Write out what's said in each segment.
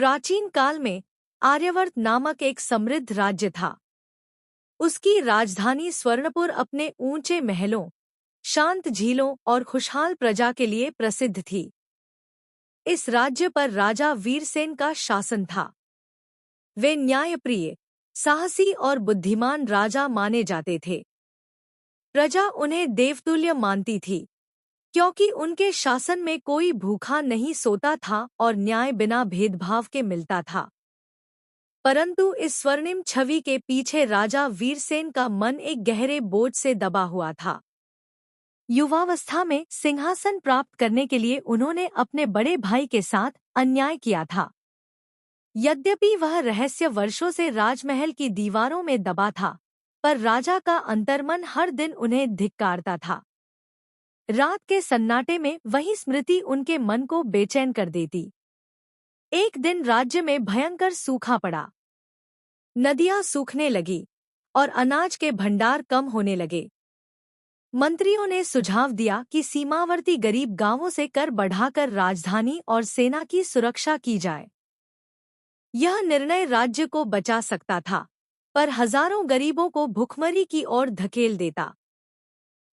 प्राचीन काल में आर्यवर्त नामक एक समृद्ध राज्य था। उसकी राजधानी स्वर्णपुर अपने ऊंचे महलों, शांत झीलों और खुशहाल प्रजा के लिए प्रसिद्ध थी। इस राज्य पर राजा वीरसेन का शासन था। वे न्यायप्रिय, साहसी और बुद्धिमान राजा माने जाते थे। प्रजा उन्हें देवतुल्य मानती थी, क्योंकि उनके शासन में कोई भूखा नहीं सोता था और न्याय बिना भेदभाव के मिलता था। परंतु इस स्वर्णिम छवि के पीछे राजा वीरसेन का मन एक गहरे बोझ से दबा हुआ था। युवावस्था में सिंहासन प्राप्त करने के लिए उन्होंने अपने बड़े भाई के साथ अन्याय किया था। यद्यपि वह रहस्य वर्षों से राजमहल की दीवारों में दबा था, पर राजा का अंतर्मन हर दिन उन्हें धिक्कारता था। रात के सन्नाटे में वही स्मृति उनके मन को बेचैन कर देती। एक दिन राज्य में भयंकर सूखा पड़ा। नदियां सूखने लगी और अनाज के भंडार कम होने लगे। मंत्रियों ने सुझाव दिया कि सीमावर्ती गरीब गांवों से कर बढ़ाकर राजधानी और सेना की सुरक्षा की जाए। यह निर्णय राज्य को बचा सकता था, पर हजारों गरीबों को भुखमरी की ओर धकेल देता।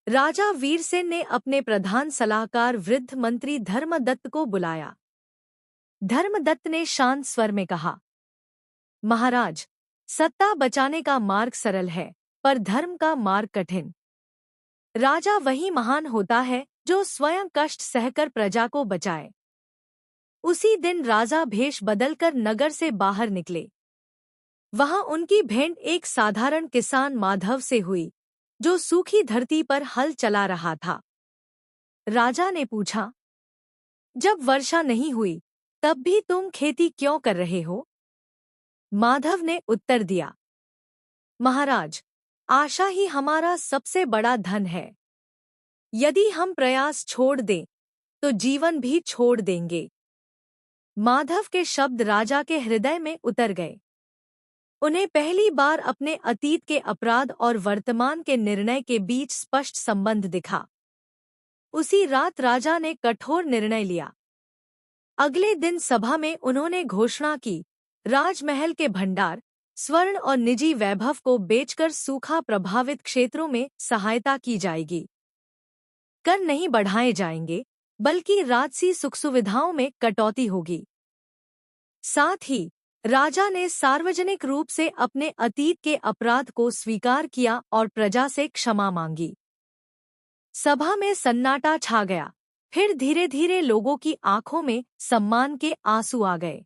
राजा वीरसेन ने अपने प्रधान सलाहकार वृद्ध मंत्री धर्मदत्त को बुलाया। धर्मदत्त ने शांत स्वर में कहा, महाराज, सत्ता बचाने का मार्ग सरल है, पर धर्म का मार्ग कठिन। राजा वही महान होता है जो स्वयं कष्ट सहकर प्रजा को बचाए। उसी दिन राजा भेष बदलकर नगर से बाहर निकले। वहां उनकी भेंट एक साधारण किसान माधव से हुई, जो सूखी धरती पर हल चला रहा था। राजा ने पूछा, जब वर्षा नहीं हुई तब भी तुम खेती क्यों कर रहे हो? माधव ने उत्तर दिया, महाराज, आशा ही हमारा सबसे बड़ा धन है। यदि हम प्रयास छोड़ दें तो जीवन भी छोड़ देंगे। माधव के शब्द राजा के हृदय में उतर गए। उन्हें पहली बार अपने अतीत के अपराध और वर्तमान के निर्णय के बीच स्पष्ट संबंध दिखा। उसी रात राजा ने कठोर निर्णय लिया। अगले दिन सभा में उन्होंने घोषणा की, राजमहल के भंडार, स्वर्ण और निजी वैभव को बेचकर सूखा प्रभावित क्षेत्रों में सहायता की जाएगी। कर नहीं बढ़ाए जाएंगे, बल्कि राजसी सुख सुविधाओं में कटौती होगी। साथ ही राजा ने सार्वजनिक रूप से अपने अतीत के अपराध को स्वीकार किया और प्रजा से क्षमा मांगी। सभा में सन्नाटा छा गया। फिर धीरे धीरे लोगों की आंखों में सम्मान के आंसू आ गए।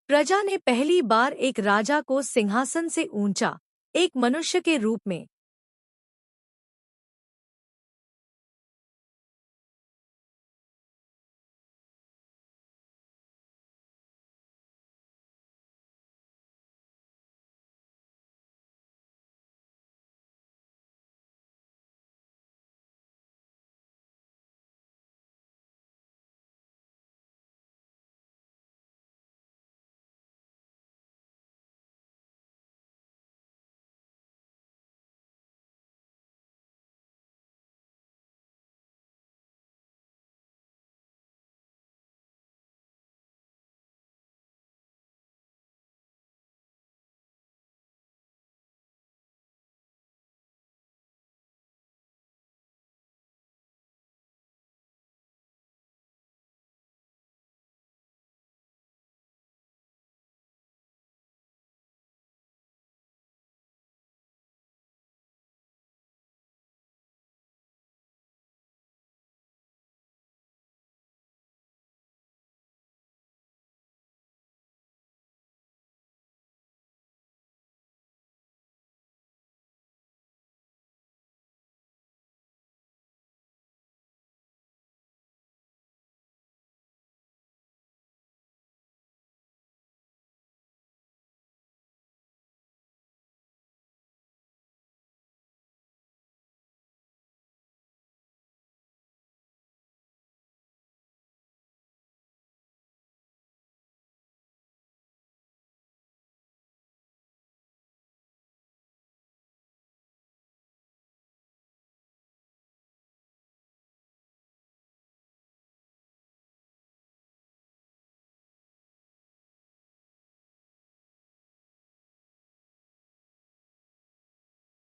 प्रजा ने पहली बार एक राजा को सिंहासन से ऊंचा, एक मनुष्य के रूप में